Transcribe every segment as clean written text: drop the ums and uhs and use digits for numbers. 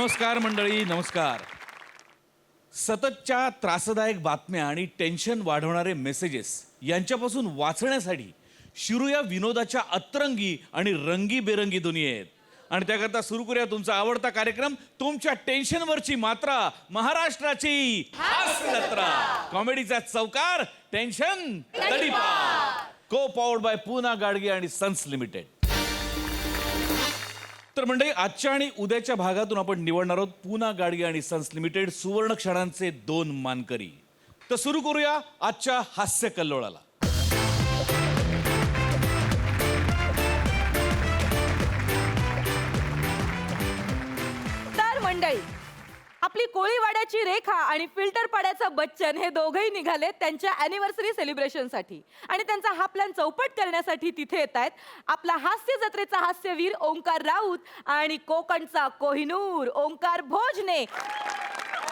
नमस्कार मंडळी, नमस्कार. सततच्या त्रासदायक बातम्या आणि टेन्शन वाढवणारे मेसेजेस यांच्यापासून वाचण्यासाठी शिरूया विनोदाच्या अतरंगी आणि रंगीबेरंगी दुनियेत. आणि त्याकरता सुरू करूया तुमचा आवडता कार्यक्रम, तुमच्या टेन्शनवरची मात्रा, महाराष्ट्राची हास्य जत्रा. कॉमेडीचा चौकार, टेन्शन तडीपार. को पॉवर्ड बाय पूना गाडगे आणि सन्स लिमिटेड. तर मंडळी, आजच्या आणि उद्याच्या भागातून आपण निवडणार आहोत पूना गाडगे आणि सन्स लिमिटेड सुवर्ण क्षणांचे 2 मानकरी. तर सुरू करूया आजच्या हास्य कल्लोळाला. तर मंडळी, आपली कोळीवाड्याची रेखा आणि फिल्टर पाड्याचा बच्चन हे दोघंही निघाले त्यांच्या अॅनिव्हर्सरी सेलिब्रेशनसाठी. आणि त्यांचा हा प्लॅन चौपट करण्यासाठी तिथे येत आहेत आपला हास्य जत्रेचा हास्यवीर ओंकार राऊत आणि कोकणचा कोहिनूर ओंकार भोजने.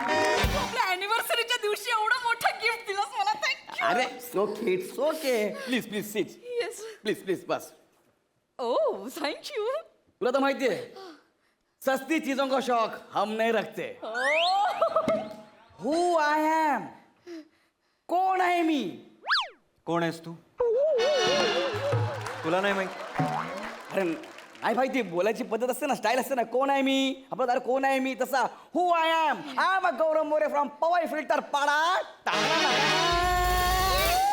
आपल्या अॅनिव्हर्सरीच्या दिवशी एवढं मोठं गिफ्ट दिलंस मला, थँक्यू. अरे okay, it's okay. Please please sit. Yes. Please please बस. Oh thank you. तुला तर माहितीये, सस्ती चीजों का शौक हम नहीं रखते. हु आय एम, कोण आहे मी? कोण आहेस तू? तुला नाही माहित? अरे नाही माहिती, बोलायची पद्धत असते ना, स्टाईल असते ना. कोण आहे मी? आपलं अरे कोण आहे मी तसा. Who I am a Gaurav More from Powai Filter Pada.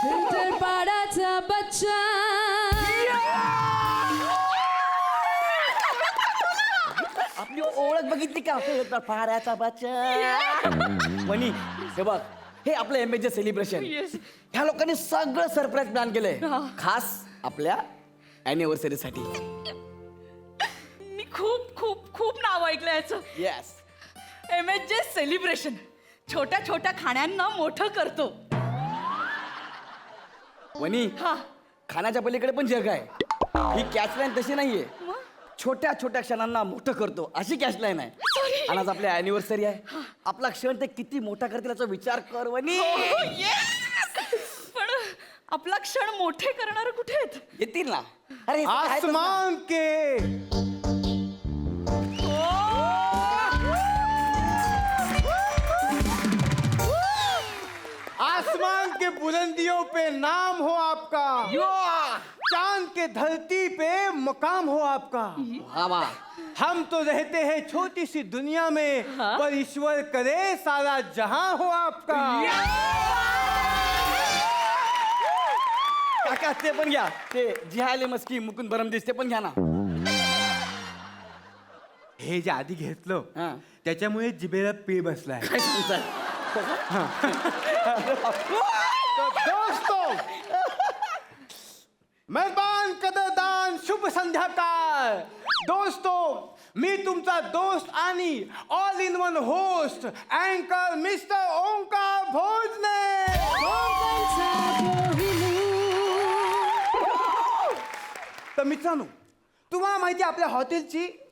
Filter पाडाचा बच्चा. आपली ओळख बघितली का? फिल्टर पाड्याचा बच्चा. वनी, हे बघ, हे आपलं एमएचे सेलिब्रेशन. ह्या लोकांनी सगळं सरप्राईज प्लॅन केलंय, खास आपल्या अॅनिव्हर्सरी साठी. मी खूप खूप खूप नाव ऐकलं याचं. येस. एमएचजे सेलिब्रेशन छोट्या छोट्या खाण्यांना मोठं करतो. वनी, हा. खाण्याच्या पलीकडे पण जग आहे. ही कॅशलाईन तशी नाहीये. मग? छोट्या छोट्या क्षणांना मोठं करतो अशी कॅशलाईन आहे. Sorry. आणि आज आपल्या अॅनिव्हर्सरी आहे. आपला क्षण ते किती मोठा करतील याचा विचार कर वनी. हो, पण आपला क्षण मोठे करणार कुठे आहेत? येतील ना. अरे हे सगळं आहेतच ना. आसमान के आसमान के बुलंदियों पे नाम हो आपका, चांद के धरती पे मकाम हो आपका. वा वा. हम तो रहते हैं छोटी सी दुनिया में, पर ईश्वर करे सारा जहां हो आपका. काका ते पण घ्या, ते जिहाले मस्की मुकुंद बरमदिस ते पण घ्या ना. हे जे आधी घेतलं हा. त्याच्यामुळे जिभेला पीळ बसलाय. काय सांगताय? तो दोस्तों, मेहरबान कदरदान, शुभ संध्याकाळ. दोस्तों, मी तुमचा दोस्त आणि ऑल इन वन होस्ट अँकर मिस्टर ओंकार भोजने. तर मित्रांनो, तुम्हाला माहिती आहे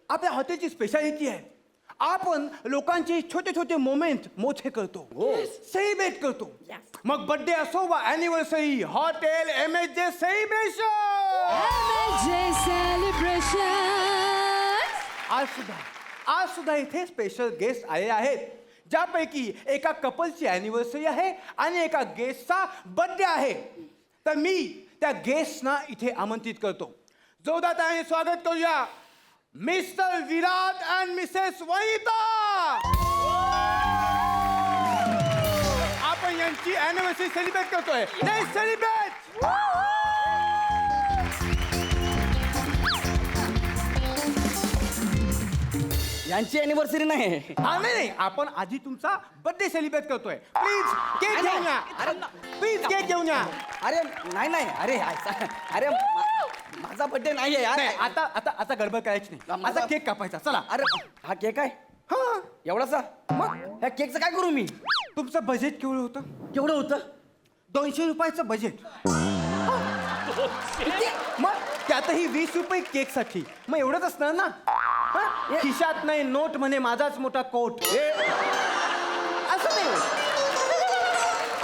आपल्या हॉटेलची स्पेशालिटी आहे. आपण लोकांचे छोटे छोटे मोमेंट मोठे करतो, सेलिब्रेट करतो. मग बर्थडे असो वा अॅनिव्हर्सरी, हॉटेल एमएचजे सेलिब्रेशन. आज सुद्धा इथे स्पेशल गेस्ट आले आहेत, ज्यापैकी एका कपलची अॅनिव्हर्सरी आहे आणि एका गेस्टचा बर्थडे आहे. तर मी त्या गेस्टना इथे आमंत्रित करतो. जोरदार स्वागत करूया mister Virat and Mrs Vanita. आपण यांची अॅनिव्हर्सरी सेलिब्रेट करतोय. Let's celebrate. यांची अॅनिव्हर्सरी नाही. नाही, आपण आधी तुमचा बर्थडे सेलिब्रेट करतोय. प्लीज केक घेऊन या. प्लीज केक घेऊन या. अरे नाही नाही, अरे अरे माझा बर्थडे नाहीये यार. नाही, आता गडबड करायची नाही. माझा- आता केक कापायचा. चला. अरे हा केक आहे हा, एवढासा. मग ह्या केकचं काय करू मी? तुमचं बजेट केवढं होतं? केवढं होतं? 200 रुपयाचं बजेट. मग त्यातही 20 रुपये केकसाठी. मग एवढंच असणार ना. हा? खिशात नाही नोट म्हणे माझाच मोठा कोट. असं नाही होत.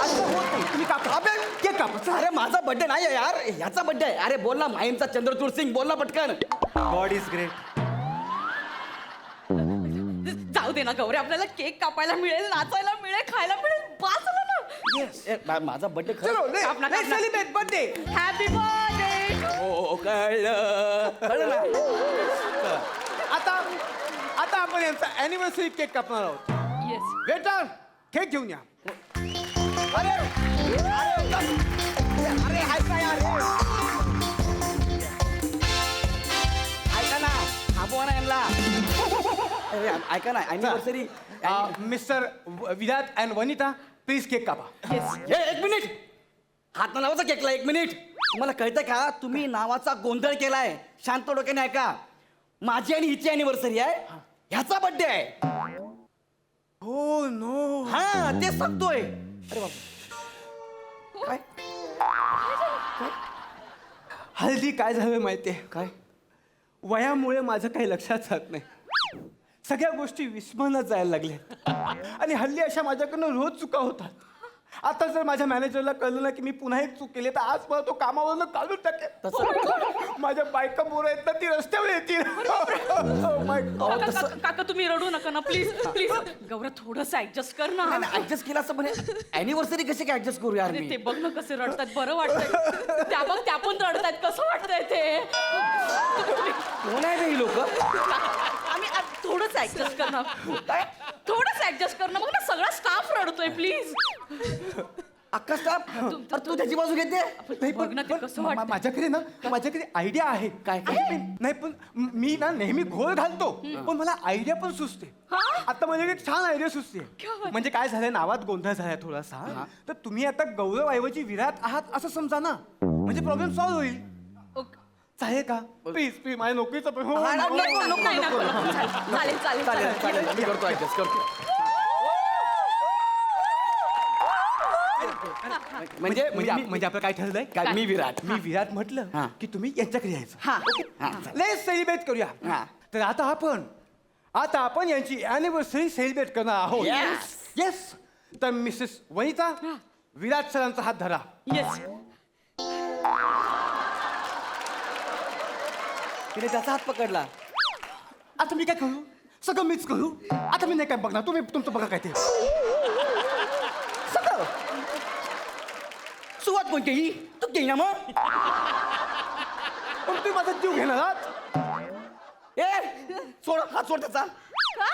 असं होत नाही. तुम्ही कापा. अबे केक कापा. अरे माझा बर्थडे नाही यार, ह्याचा बर्थडे आहे. अरे बोल ना, माहीमचा चंद्रचूड सिंग, बोल ना पटकन. God is great. जाऊ जाऊ दे ना गौरी, आपल्याला केक कापायला मिळेल, नाचायला मिळेल, खायला मिळेल, बास झालं ना. माझा बर्थडे चलो काप ना, काप ना. Celebrate birthday. Happy birthday. हो कळलं ना. आता आपण यांचा अॅनिव्हर्सरी केक कापणार आहोत. येस. वेटर केक घेऊन या. अरे ऐका यार ऐका ना, थांबवा ना यांना. अरे ऐका ना, anniversary. Mister Virat and Vanita please cake कापा. एक मिनिट, हात नावाचा केकला. एक मिनिट, तुम्हाला कळतंय का? तुम्ही नावाचा गोंधळ केलाय. शांत डोक्याने ऐका. माझी आणि हिची अॅनिव्हर्सरी आहे, ह्याचा बर्थडे आहे. हो नो. हा तेच सांगतोय. अरे बाबा काय हल्ली काय झालं माहितीये? काय वयामुळे माझं काही लक्षात राहत नाही. सगळ्या गोष्टी विस्मरणात जायला लागल्या आणि हल्ली अशा माझ्याकडनं रोज चुका होतात. आता जर माझ्या मॅनेजरला कळलं ना की मी पुन्हा एक चूक केली तर आज मला तो कामावरनं काढून टाकेल. माझ्या बायका पोरं आहेत ना, ती रस्त्यावर येतील. Oh my God. काका तुम्ही रडू नका ना प्लीज प्लीज. गौरव थोडंसं ऍडजस्ट कर ना. ऍडजस्ट केला असं म्हणे. अॅनिव्हर्सरी कशी काय ऍडजस्ट करू यार अरे मी? ते बघ ना कसे रडतात, बरं वाटतंय. त्या बघ त्या पण रडतायत, कसं वाटतंय ते. कोण आहे रे ही लोक? आम्ही थोडंच ऍडजस्ट करणार. थोडंच ऍडजस्ट करणार. बघ ना सगळा स्टाफ रडतोय प्लीज. अख्खा स्टाफ. तू त्याची बाजू घेते? नाही, बघ ना ते कसं वाटतंय. माझ्याकडे आयडिया आहे. काय? नाही पण मी ना नेहमी घोळ घालतो, पण मला आयडिया पण सुचते. आता माझ्याकडे एक छान आयडिया सुचते. म्हणजे काय झालंय, नावात गोंधळ झालाय थोडासा. तर तुम्ही आता गौरव ऐवजी विराट आहात असं समजा ना, म्हणजे प्रॉब्लेम सॉल्व्ह होईल. चालेल का? प्लीज प्लीज माझ्या नोकरीचा नको, नको, नको, नाही, नको, नको. चालेल चालेल चालेल चालेल मी करतो ऍडजस्ट करतो. म्हणजे म्हणजे आपलं काय ठरलंय? काय मी विराट. मी विराट म्हटलं हा. की तुम्ही यांच्याकडे यायचं. हा. लेट्स सेलिब्रेट करूया. हा. तर आता आपण यांची अॅनिव्हर्सरी सेलिब्रेट करणार आहोत. Yes. येस. तर मिसेस वनिता, विराट सरांचा हात धरा. येस. तिने त्याचा हात पकडला. आता मी काय करू? सगळं मीच करू. आता मी नाही काय बघणार, तुम्ही तुमचं बघा काय ते. सगळं सुरुवात कोणती ही? तू घे ना मग. पण तुम्ही माझा जीव घेणार आहात? ए सोड, हात सोड त्याचा. का?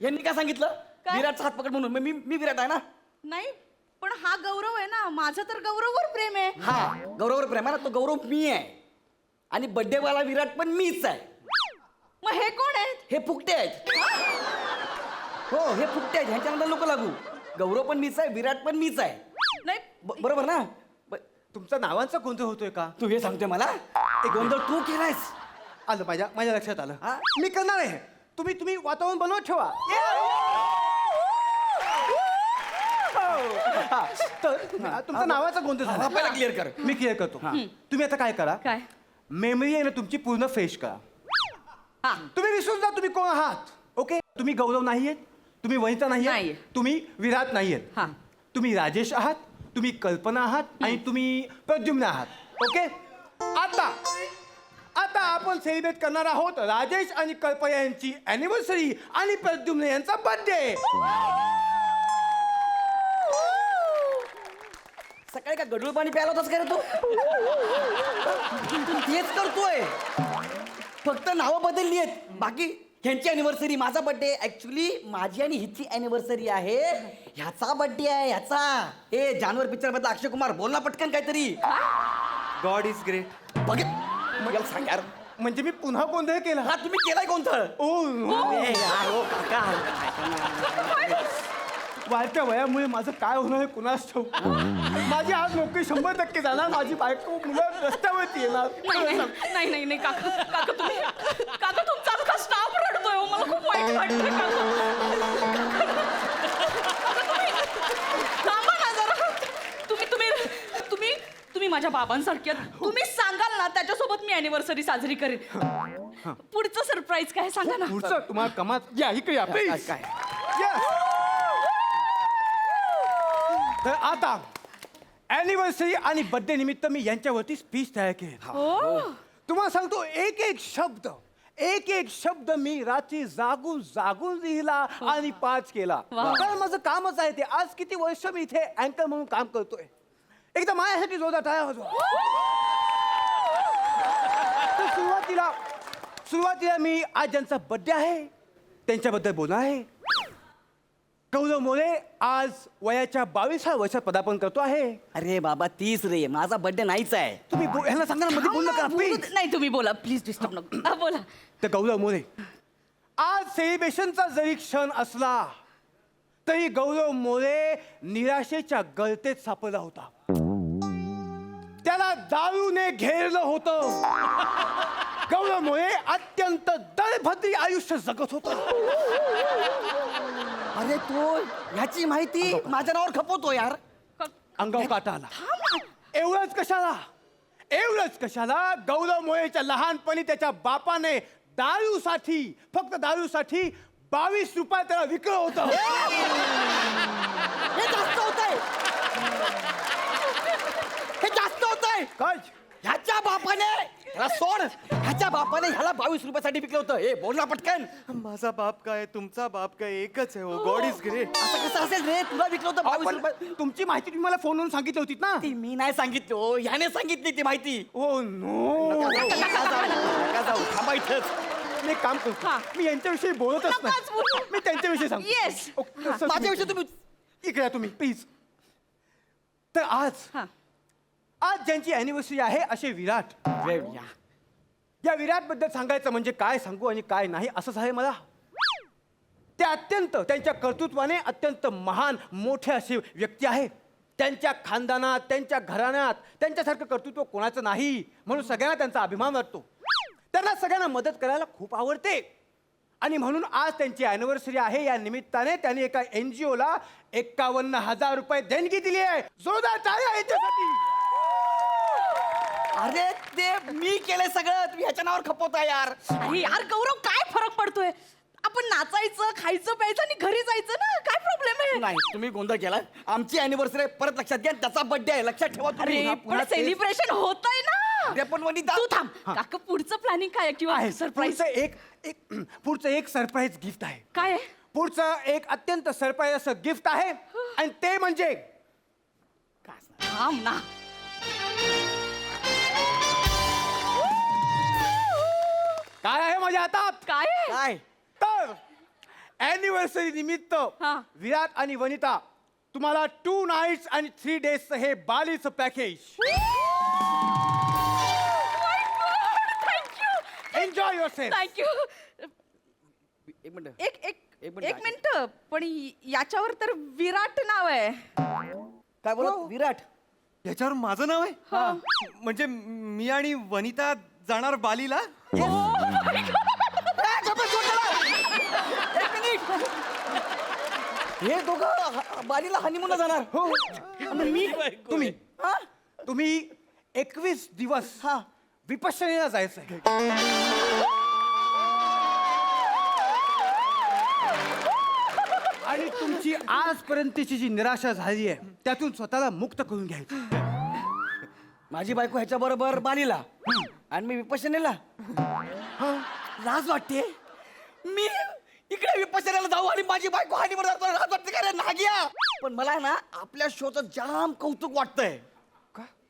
यांनी काय सांगितलं? काय? विराटचा हात पकड म्हणून. मी विराट आहे ना. नाही पण हा गौरव आहे ना, माझं तर गौरववर प्रेम आहे. हा गौरववर प्रेम आहे ना. तो गौरव मी आहे आणि बर्थडे वाला विराट पण मीच आहे. मग हे कोण आहेत? हे फुकटे आहेत. हो हे फुकटे आहेत, ह्यांच्या नंतर लोक लागू. गौरव पण मीच आहे, विराट पण मीच आहे. नाही बरोबर ना? तुमचा नावांचा गोंधळ होतोय का? तू हे सांगतोय मला? ते गोंधळ तू केलायस. आलं माझ्या लक्षात आलं. हा? मी करणार आहे. तुम्ही वातावरण बनवत ठेवा. हा, तर तुमचा नावाचा गोंधळ झाला. हा, पहिला clear कर. मी क्लिअर करतो. तुम्ही आता काय करा, काय? मेमरी आहे ना तुमची पूर्ण फ्रेश करा. हा. तुम्ही विसरून जा तुम्ही कोण आहात. ओके? तुम्ही गौरव नाहीयेत, तुम्ही वनिता नाहीये, नाहीये. तुम्ही विराट नाहीयेत. हा. तुम्ही राजेश आहात, तुम्ही कल्पना आहात आणि तुम्ही प्रद्युम्न आहात. ओके? आता आपण सेलिब्रेट करणार आहोत राजेश आणि कल्पना यांची अॅनिव्हर्सरी आणि प्रद्युम्न यांचा बर्थडे. सकाळी काय गडूळ पाणी प्यायला होतास का रे तू? तेच करतोय, फक्त नावं बदलली आहेत. बाकी ह्यांची अॅनिव्हर्सरी, माझा बर्थडे. ऍक्च्युली माझी आणि हिची अॅनिव्हर्सरी आहे. ह्याचा बर्थडे आहे ह्याचा. हे जानवर पिक्चर मधला अक्षय कुमार, बोल ना पटकन काहीतरी. God is great. बघ मला सांग यार. म्हणजे मी पुन्हा गोंधळ केला. हा तुम्ही केलाय गोंधळ. ए यार, ओ काका. वाढत्या वयामुळे माझं काय होणार आहे कुणास ठाऊक. माझी आज नोकरी 100% जाणार. माझी बायको मुलं रस्त्यावरती येणार. नाही काका तुमचा अख्खा स्टाफ रडतोय हो. मला खूप वाईट वाटतंय काका. थांबा ना जरा. तुम्ही माझ्या बाबांसारखे आहेत. तुम्ही सांगाल ना त्याच्यासोबत मी अॅनिव्हर्सरी साजरी करेन. पुढचं सरप्राईज काय सांगा ना. पुढचं तुम्हाला कमात या इकडे या प्लीज. काय? Yes. तर आता अॅनिव्हर्सरी आणि बर्थडे निमित्त मी यांच्यावरती स्पीच तयार केली. हो. तुम्हाला सांगतो एक एक शब्द एक एक शब्द मी रात्री जागून जागून लिहिला आणि पाच केला. कारण माझं कामच आहे ते. आज किती वर्ष मी इथे अँकर म्हणून काम करतोय. एकदा माझ्यासाठी जोरदार टाळ्या वाजवा. तर सुरुवातीला मी आज ज्यांचा बर्थडे आहे त्यांच्याबद्दल बोलणार आहे. गौरव मोरे आज वयाच्या 22व्या वर्षात पदार्पण करतो आहे. अरे बाबा 30 रे, माझा बर्थडे नाहीच आहे. तुम्ही ह्यांना सांगा ना, मध्ये बोलू नका प्लीज. नाही तुम्ही बोला प्लीज डिस्टर्ब नको. हा, बोला. तर गौरव मोरे, आज सेलिब्रेशनचा जरी क्षण असला तरी गौरव मोरे निराशेच्या गळतेत सापडला होता. त्याला दारूने घेरलं होतं. गौरव मोरे अत्यंत दळभद्री आयुष्य जगत होता. अरे तो ह्याची माहिती माझ्या नावावर खपवतो यार. अंगावर काटा आला. एवढंच कशाला गौरव मोरेच्या लहानपणी त्याच्या बापाने दारूसाठी, फक्त दारूसाठी 22 रुपये त्याला विकलं होतं. हे जास्त होतंय. हे जास्त होतंय. काय ह्याच्या बापाने ह्याला सोड. ह्याच्या बापाने ह्याला 22 रुपयासाठी विकलं होतं. हे बोल ना पटकन. माझा बाप काय तुमचा बाप काय एकच आहे. God is great. असं कसं असेल रे? तुला विकलं होतं 22 रुपये. पण तुमची माहिती तुम्ही मला फोनवरून सांगितली होती ना. ती मी नाही सांगितली हो, ह्याने सांगितली ती माहिती. Oh no. नका जाऊ, थांबा इथंच. मी एक काम करतो. मी यांच्याविषयी बोलतच नकाच बोलू. नाही. मी त्यांच्याविषयी सांगतो. Yes. माझ्याविषयी तुम्ही इकडे या तुम्ही प्लीज. तर आज ज्यांची अॅनिव्हर्सरी आहे असे विराट. या विराट बद्दल सांगायचं म्हणजे काय सांगू आणि काय नाही असंच आहे मला. ते अत्यंत त्यांच्या कर्तृत्वाने अत्यंत महान मोठे असे व्यक्ती आहेत. त्यांच्या खानदानात, त्यांच्या घराण्यात त्यांच्यासारखं कर्तृत्व कोणाचं नाही, म्हणून सगळ्यांना त्यांचा अभिमान वाटतो. त्यांना सगळ्यांना मदत करायला खूप आवडते आणि म्हणून आज त्यांची अॅनिव्हर्सरी आहे. या निमित्ताने त्यांनी एका NGO ला 51,000 रुपये देणगी दिली आहे. जोरदार टाळ्या यांच्यासाठी. अरे ते मी केलंय सगळं, तुम्ही ह्याच्या नावावर खपवता यार. अरे यार गौरव, काय फरक पडतोय? आपण नाचायचं, खायचं प्यायचं आणि घरी जायचं ना. काय प्रॉब्लेम आहे? नाही तुम्ही गोंधळ केला. आमची अॅनिव्हर्सरी परत लक्षात घ्या. त्याचा बर्थडे आहे, लक्षात ठेवा तुम्ही. अरे पण सेलिब्रेशन होतंय ना. अरे पण वनिता, तू थांब. काका पुढचं प्लॅनिंग काय आहे किंवा आहे सरप्राईज पुढचं एक सरप्राईज गिफ्ट आहे. काय आहे? पुढचं एक अत्यंत सरप्राईज असं गिफ्ट आहे आणि ते म्हणजे थांब ना. काय आहे माझ्या हातात? काय आहे? काय तर अॅनिव्हर्सरी निमित्त हा. विराट आणि वनिता तुम्हाला 2 नाईट्स आणि 3 डेजचं हे बालीचं package. Enjoy your self. एक मिनिट. एक एक एक मिनिट. एक मिनिट. पण याच्यावर तर विराट नाव आहे. काय बोलत विराट? याच्यावर माझं नाव आहे. म्हणजे मी आणि वनिता जाणार बालीला. हे दोघं बालीला हनीमूनला जाणार. हो. आणि मी तुम्ही हा? तुम्ही 21 दिवस हा. विपश्यनेला जायचंय. आणि तुमची आजपर्यंतची जी निराशा झाली आहे त्यातून स्वतःला मुक्त करून घ्यायचं. माझी बायको ह्याच्या बरोबर बालीला आणि मी विपश्यनेला. लाज वाटते. मी इकडे विपश्यनेला जाऊ आणि माझी बायको हनीमून जातो. लाज वाटते का रे नागिया? पण मला ना आपल्या शोचं जाम कौतुक वाटतंय.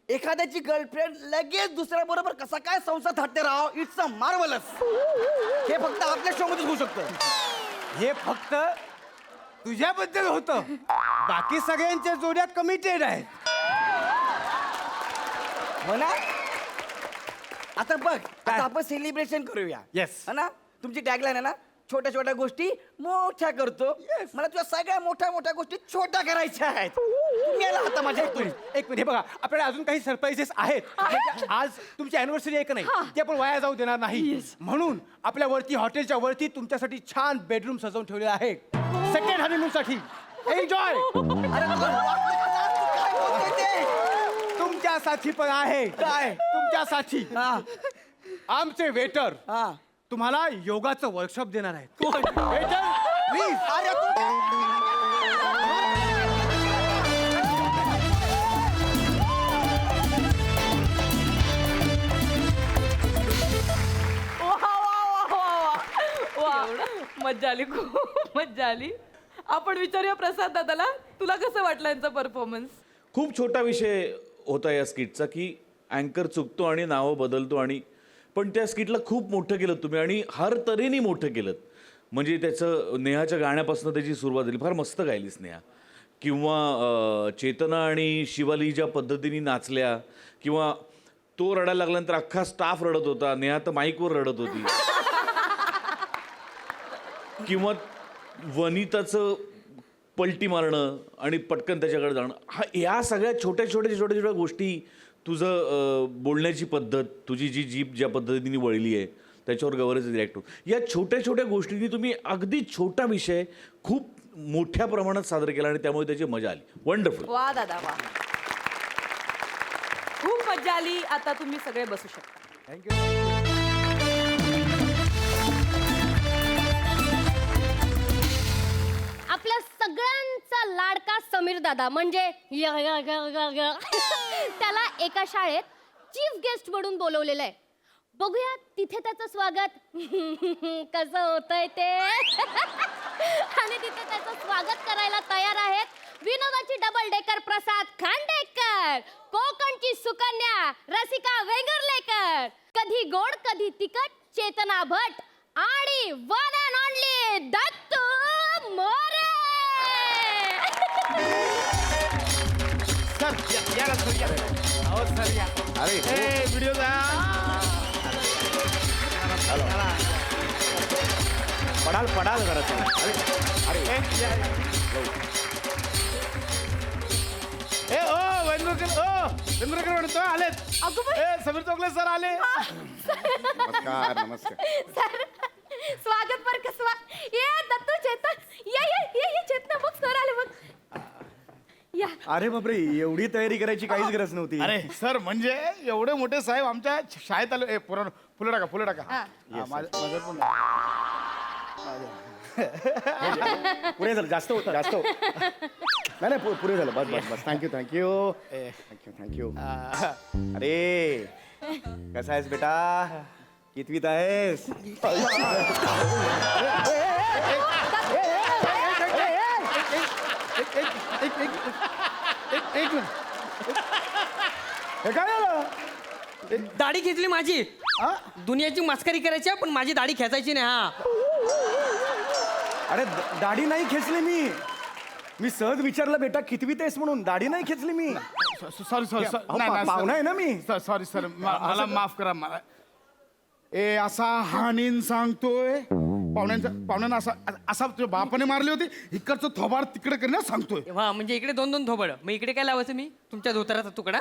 एखाद्याची गर्लफ्रेंड लगेच दुसऱ्या बरोबर कसा काय संसार थाटते राव. It's a marvellous. हे फक्त आपल्या शो मध्येच होऊ शकतं. हे फक्त तुझ्याबद्दल होतं. बाकी सगळ्यांच्या जोड्या कमिटेड आहेत. म्हणा आता बघ, आता आपण सेलिब्रेशन करूया. Yes. है ना? तुमची टॅगलाईन आहे ना, छोट्या छोट्या गोष्टी मोठ्या करतो. मला तुझ्या सगळ्या मोठ्या मोठ्या गोष्टी छोट्या करायच्या आहेत. तुम्ही याला आता माझ्या ऐकून. एक मिनिट हे बघा, आपल्याला अजून काही सरप्राईजेस आहेत. म्हणजे आज तुमची अॅनिव्हर्सरी एक नाही, ते आपण वाया जाऊ देणार नाही. म्हणून आपल्या वरती हॉटेलच्या वरती तुमच्यासाठी छान बेडरूम सजवून ठेवलेला आहे सेकंड हनीमून साठी. एन्जॉय. अरे तुला वाटलं का लाज? तू काय बोलतोय ते? तुमच्यासाठी पण आहे. काय? तुमच्यासाठी हा. आमचे वेटर हा. तुम्हाला योगाचं वर्कशॉप देणार आहेत. Waiter please. अरे तू वा वा वा वा. मज्जा आली, खूप मज्जा आली. आपण विचारूया प्रसाद दादाला, तुला कसं वाटलं यांचा परफॉर्मन्स? खूप छोटा विषय होता या स्किटचा की अँकर चुकतो आणि नावं बदलतो आणि पण त्या स्किटला खूप मोठं केलं तुम्ही आणि हर तऱ्हेने मोठं केलं. म्हणजे त्याचं नेहाच्या गाण्यापासून त्याची सुरुवात झाली, फार मस्त गायलीस नेहा. किंवा चेतना आणि शिवाली ज्या पद्धतीने नाचल्या, किंवा तो रडायला लागल्यानंतर अख्खा स्टाफ रडत होता, नेहा तर माईकवर रडत होती. किंवा वनिताचं पलटी मारणं आणि पटकन त्याच्याकडे जाणं, या सगळ्या छोट्या गोष्टी, तुझं बोलण्याची पद्धत, तुझी जी जीभ ज्या पद्धतीने वळली आहे त्याच्यावर गवरच रिॲक्ट होतो. या छोट्या गोष्टींनी तुम्ही अगदी छोटा विषय खूप मोठ्या प्रमाणात सादर केला आणि त्यामुळे त्याची मजा आली. वंडरफुल. वा दादा वा, खूप मज्जा आली. आता तुम्ही सगळे बसू शकता. आपल्या सगळ्यांचा लाडका समीर दादा म्हणजे त्याला एका शाळेत चीफ गेस्ट म्हणून बोलवलेलं आहे. बघूया तिथे त्याचं स्वागत कसं होतंय ते. आणि तिथे त्याचं स्वागत करायला तयार आहेत विनोदाची डबल डेकर प्रसाद खांडेकर, कोकणची सुकन्या रसिका वेंगुर्लेकर, कधी गोड कधी तिखट चेतना भट आणि one and only Dattu More. पडाल जरा वेंगुर्लेकर म्हणतो आलेत. समीर चौगले सर आले. नमस्कार सर, स्वागत बर कसं. ये दत्तू चेतन, ये चेतना बघ सर आले बघ. या. अरे बापरे, एवढी तयारी करायची काहीच गरज नव्हती. अरे सर, म्हणजे एवढे मोठे साहेब आमच्या शाळेत आले. फुलं टाका. माझं पण पुरे झालं, जास्त नाही पुरे झालं. बस थँक्यू. अरे कसा आहेस बेटा, कितवीत आहेस? एक मिनिट. हे काय झालं? दाढी खेचली माझी. दुनियाची मस्करी करायची पण माझी दाढी खेचायची नाही. हा अरे दाढी नाही खेचली मी सहज विचारलं बेटा कितवीत आहेस म्हणून. दाढी नाही खेचली मी. सॉरी पाहुणा आहे ना मी. सॉरी सर, मला माफ करा. मला असा हानीन सांगतोय पाहुण्यांना असा तुझ्या बापाने मारली होती, इकडचं थोबाड तिकडे करण्यास सांगतोय. वा, म्हणजे इकडे दोन थोबड, मग इकडे काय लावायचं मी? तुमच्या धोतराचा तुकडा.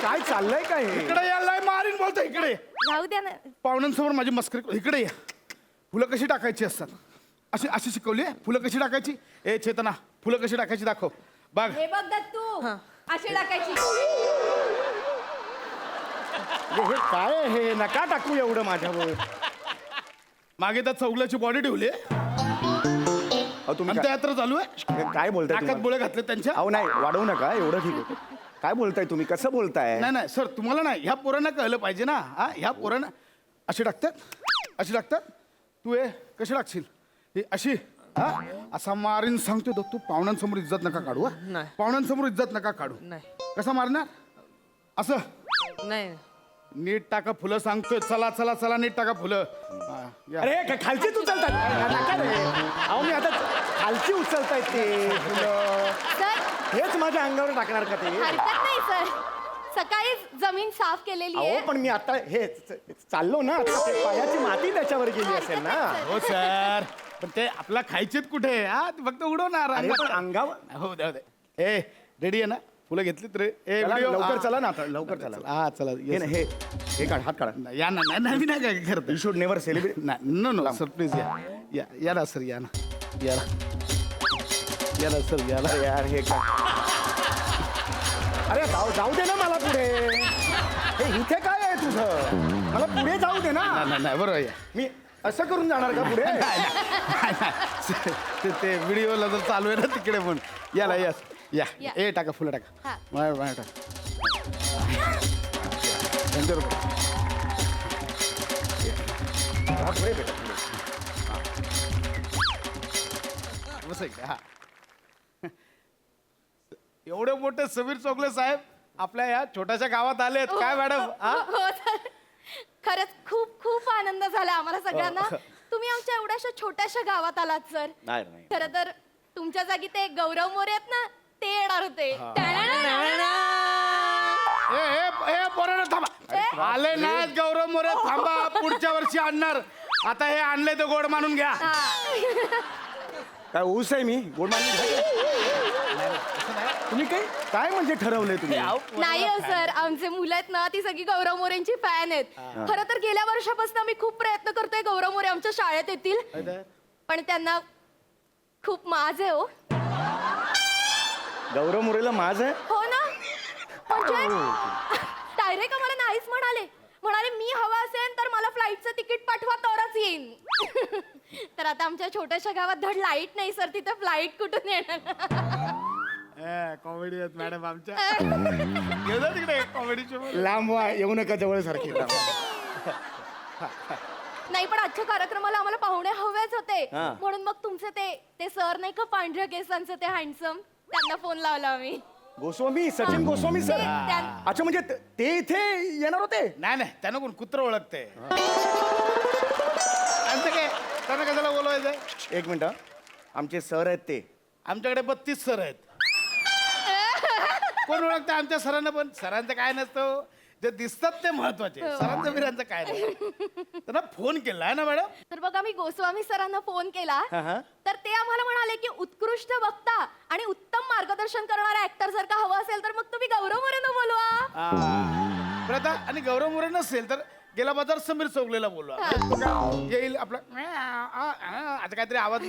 काय चाललंय काय? इकडे यायला मारीन बोलतो. इकडे राहू द्या ना. पाहुण्यांसमोर माझी मस्करी. इकडे या. फुलं कशी टाकायची असतात अशी शिकवली आहे. फुलं कशी टाकायची. चेतना, फुलं कशी टाकायची दाखव. बघ हे बघ दत्तू, अशी टाकायची. हे काय आहे? हे नका टाकू एवढं माझ्यावर. मागे त्या चौगल्याची बॉडी ठेवली तुम्ही यात्रा चालू आहे. काय बोलताय नाकात बोळे घातले त्यांच्या. अहो नाही, वाढवू नका एवढं. ठीक आहे. काय बोलताय तुम्ही, कसं बोलताय? नाही सर, तुम्हाला नाही, ह्या पोरांना कळलं पाहिजे ना. ह्या पोरांना अशी टाकतात. तू कशी टाकशील? ही अशी. असा मारीन सांगतोय तू. पाहुण्यांसमोर इज्जत नका काढू. नाही. पाहुण्यांसमोर इज्जत नका काढू. नाही. कसा मारणार? असं नाही. नीट टाका फुलं सांगतोय. चला नीट टाका फुलं. अरे खालचीच उचलतात. नका रे. अहो मी आता खालची उचलतायत ते फुलं. सर हेच माझ्या अंगावर टाकणार का ते? हरकत नाही सर, सकाळी जमीन साफ केलेली आहे. अहो पण मी आता हे चाललो ना, आता ते पायाची माती त्याच्यावर गेली असेल ना. हो सर, पण ते आपला खायचेत कुठे? फक्त उडवणार. अरे पण अंगावर. हो द्या. रेडी आहे ना? फुलं घेतलीत रे. चला, लवकर चला ना आता. लवकर चला. चला. हे काढ, हात काढा. या ना. नाही मी नाही काय करत. You should never celebrate. No sir, please या ना सर. या ना सर. अरे यार हे काय? अरे जाऊ दे ना मला पुढे. हे इथे काय आहे तुझं? मला पुढे जाऊ दे ना. नाही बरोबर या. मी असं करून जाणार का पुढे? ते व्हिडिओला जर चालू आहे ना तिकडे पण याला या. टाका फुलं टाका. हा. टाका. पुढे बेटा पुढे. हा. बस इकडे, हा. एवढे मोठे समीर चौगले साहेब आपल्या या छोट्याशा गावात आलेत काय मॅडम हा? हो सर खरंच खूप खूप आनंद झाला आम्हाला सगळ्यांना तुम्ही आमच्या एवढ्याशा छोट्याशा गावात आलात सर नाही नाही खरं तर तुमच्या जागी ते गौरव मोरे आहेत ना ते येणार होते ए पोरांनो थांबा आले नाहीत गौरव मोरे थांबा पुढच्या वर्षी आणणार आता हे आणले तर गोड मानून घ्या काय ऊस आहे मी गोड तुम्ही काय म्हणजे ठरवलंय तुम्ही नाही हो सर आमचे मुलं आहेत ना ती सगळी गौरव मोरेंची फॅन आहेत खरं तर गेल्या वर्षापासून आम्ही खूप प्रयत्न करतोय गौरव मोरे आमच्या शाळेत येतील पण त्यांना खूप माज आहे हो गौरव मोरेला माझ आहे हो ना म्हणजे डायरेक्ट आम्हाला नाहीच म्हणाले मी हवा असेल तर मला फ्लाईटचं तिकीट पाठवा तरच येईन तर आता आमच्या छोट्याशा गावात धड लाईट नाही सर तिथे फ्लाईट कुठून येणार कॉमेडी आहेत मॅडम आमच्या गेलो तिकडे कॉमेडीचे लांब व्हा येऊ नका जवळ सारखी नाही पण आजच्या कार्यक्रमाला आम्हाला पाहुणे हवेच होते म्हणून मग तुमचे ते सर नाही का पांढऱ्या केसांचे ते हँडसम त्यांना फोन लावला आम्ही गोस्वामी सचिन गोस्वामी सर अच्छा म्हणजे ते इथे येणार होते नाही नाही त्यांना कोण कुत्र ओळखते त्यांचं काय त्यांना कशाला बोलवायचं एक मिनिट आमचे सर आहेत ते आमच्याकडे 32 सर आहेत कोण ओळखतं आमच्या सरांना पण सरांचं काय नसतं जे दिसतात ते महत्वाचे सरांचं बिरांचं काय नाही त्यांना फोन केला आहे ना मॅडम तर बघा मी गोस्वामी सरांना फोन केला तर ते आम्हाला म्हणाले की उत्कृष्ट वक्ता आणि उत्तम मार्गदर्शन करणारा ऍक्टर जर का हवा असेल तर मग तुम्ही गौरव मोरेंना बोलवा प्रथा आणि गौरव मोरे नसेल तर गेला बाजार समीर चौगलेला बोलवा तो काय येईल आपला आता काहीतरी आवाज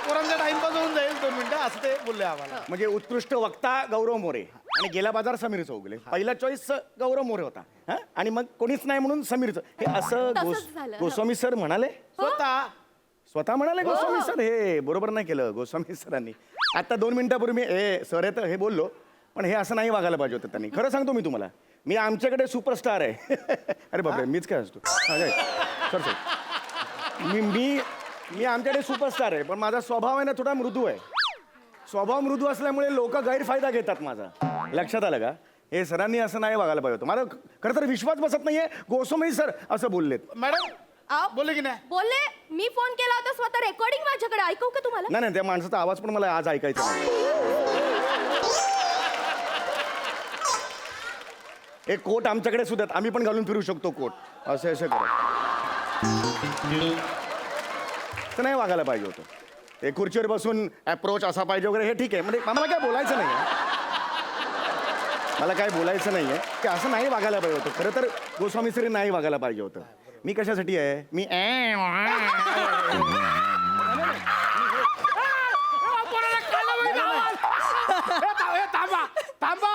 पोरांचा टाइमपास होऊन जाईल 2 मिनिटं असं ते बोलले आम्हाला म्हणजे उत्कृष्ट वक्ता गौरव मोरे आणि गेला बाजार समीर चौगले पहिला चॉईस गौरव मोरे होता हा? आणि मग कोणीच नाही म्हणून समीर हे असं तसंच झालं. गोस्वामी सर म्हणाले स्वतः म्हणाले गोस्वामी सर हे बरोबर नाही केलं गोस्वामी सरांनी आता 2 मिनिटापूर्वी मी सर येतं हे बोललो पण हे असं नाही वागायला पाहिजे होतं त्यांनी खरं सांगतो मी तुम्हाला मी आमच्याकडे सुपरस्टार आहे अरे बापरे मीच काय असतो सर सर मी आमच्याकडे सुपरस्टार आहे पण माझा स्वभाव आहे ना थोडा मृदू आहे स्वभाव मृदू असल्यामुळे लोक गैरफायदा घेतात माझा लक्षात आलं का हे सरांनी असं नाही वागायला पाहिजे होतं मला खरं तर विश्वास बसत नाहीये गोस्वामी सर असं बोललेत मॅडम बोलले की नाही बोलले मी फोन केला होता स्वतः रेकॉर्डिंग माझ्याकडे ऐकू का तुम्हाला नाही त्या माणसाचा आवाज पण मला आज ऐकायचा नाही एक कोट आमच्याकडे सुद्धा आहेत. आम्ही पण घालून फिरू शकतो कोट असं करत तर नाही वागायला पाहिजे होतं एक खुर्चीवर बसून अप्रोच असा पाहिजे वगैरे हे ठीक आहे म्हणजे मला काय बोलायचं नाही मला काय बोलायचं नाही आहे की असं नाही वागायला पाहिजे होतं खरं तर गोस्वामी सरी नाही वागायला पाहिजे होतं मी कशासाठी आहे मी थांबा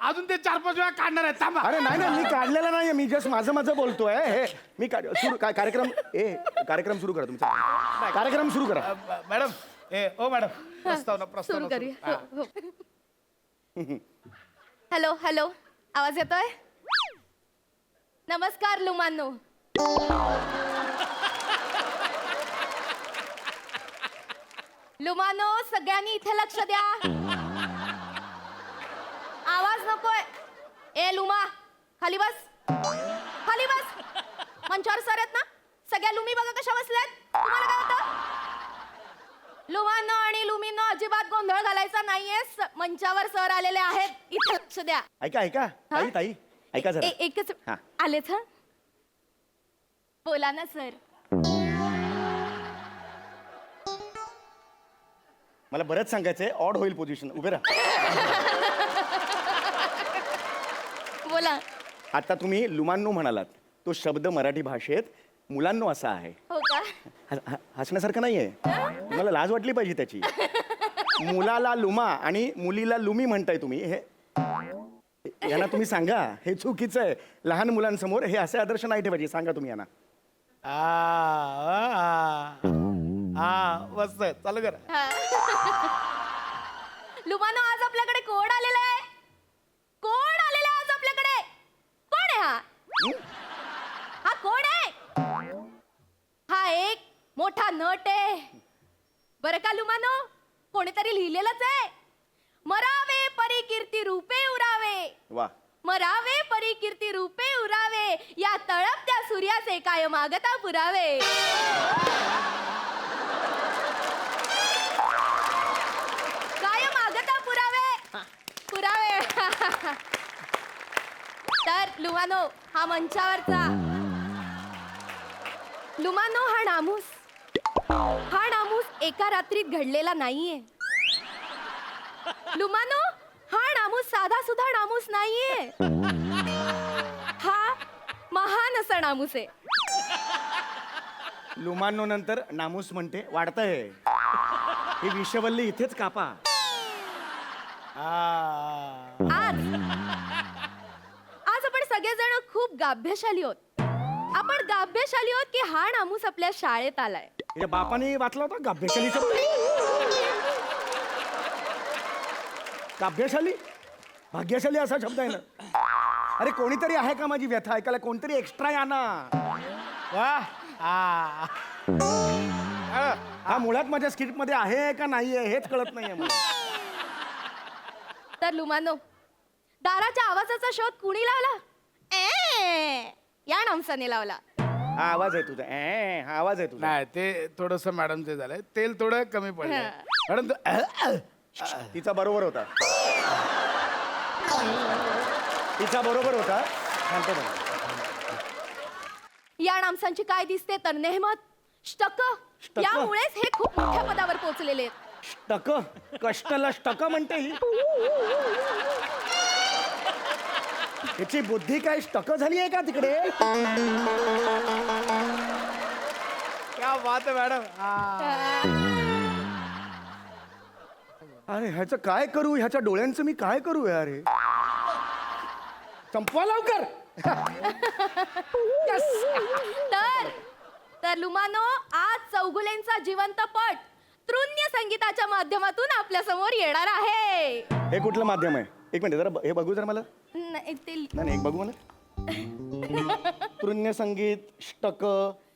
अजून ते 4-5 वेळा काढणार आहेत थांबा अरे नाही मी काढलेला नाही मी जस्ट माझं बोलतोय हे मी कार्यक्रम सुरू करा तुमचा कार्यक्रम सुरू करा मॅडम मॅडम प्रस्ताव सुरू करूया हॅलो हॅलो आवाज येतोय नमस्कार लुमानो लुमानो सगळ्यांनी इथे लक्ष द्या आवाज नकोय ए लुमा खाली बस मंचावर सर आहेत ना सगळ्या लुमी बघा कशा बसल्यात तुम्हाला काय होतं लुमानो आणि लुमीनो अजिबात गोंधळ घालायचा नाहीये मंचावर सर आलेले आहेत इथे लक्ष द्या ऐका ताई ऐका जरा एकच हा. आलेत हा बोला ना सर मला बरंच सांगायचंय ऑड होईल पोझिशन उभे राहा बोला आता तुम्ही लुमान्नो म्हणालात तो शब्द मराठी भाषेत मुलांनो असा आहे हो का हसण्यासारखं नाहीये तुम्हाला लाज वाटली पाहिजे त्याची मुलाला लुमा आणि मुलीला लुमी म्हणताय तुम्ही हे यांना तुम्ही सांगा हे चुकीचं आहे लहान मुलांसमोर हे असे आदर्श नाही ठेवायचे सांगा तुम्ही यांना मस्त चालू करा लुमानो आज आपल्याकडे कोण आलेला आहे आज आपल्याकडे कोण आहे हा कोण आहे मोठा नट आहे बरं का लुमानो कोणीतरी लिहिलेलंच आहे मरावे परी कीर्ती रूपे उरावे वा मरावे परी कीर्ती रूपे उरावे या तळपत्या सूर्याचे काय मागता पुरावे काय मागता पुरावे पुरावे तर लुमानो हा मंचावरचा लुमानो हा नामूस एका रात्रीत घडलेला नाहीये लुमानो हा नामूस साधा सुद्धा नामूस नाहीये हा महान असा नामूस आहे लुमानो नंतर नामूस म्हणते वाढतंय ही विषवल्ली इथेच कापा आज आपण सगळेजण खूप गाभ्यशाली आहोत आपण गाभ्यशाली आहोत की हा नामूस आपल्या शाळेत आलाय या बापाने वाचला होता गाभ्यशाली शब्द काव्यशाली भाग्यशाली असा शब्द आहे ना अरे कोणीतरी आहे का माझी व्यथा ऐकायला कोणतरी एक्स्ट्रा या ना वा हा मुळात माझ्या स्क्रिप्ट मध्ये आहे का नाहीये हेच कळत नाहीये मला तर लुमानो दाराच्या आवाजाचा शोध कुणी लावला या नामसाने लावला हा आवाज आहे तुझा हा आवाज आहे तुझा नाही ते थोडस मॅडम ते झालंय तेल थोडं कमी पडलं मॅडम तिचा बरोबर होता तिचा बरोबर होता शांत बना. या नामसांची काय दिसते तर नेहमत स्टक स्टक? यामुळेच हे खूप मोठ्या पदावर पोहोचलेले आहेत. टक कष्टला टक म्हणते ही याची बुद्धी काय स्टक झाली आहे का तिकडे क्या बात आहे मॅडम अरे ह्याचं काय करू ह्याच्या डोळ्यांचं मी काय करू यार हे संपवा लवकर तर लुमानो आज चौगुलेंचा जिवंत पट तृण्य संगीताच्या माध्यमातून आपल्या समोर येणार आहे. हे कुठलं माध्यम आहे एक मिनिट जरा हे बघू जरा मला नाही, नाही नाही, एक बघू मला तृण्य संगीत ष्टक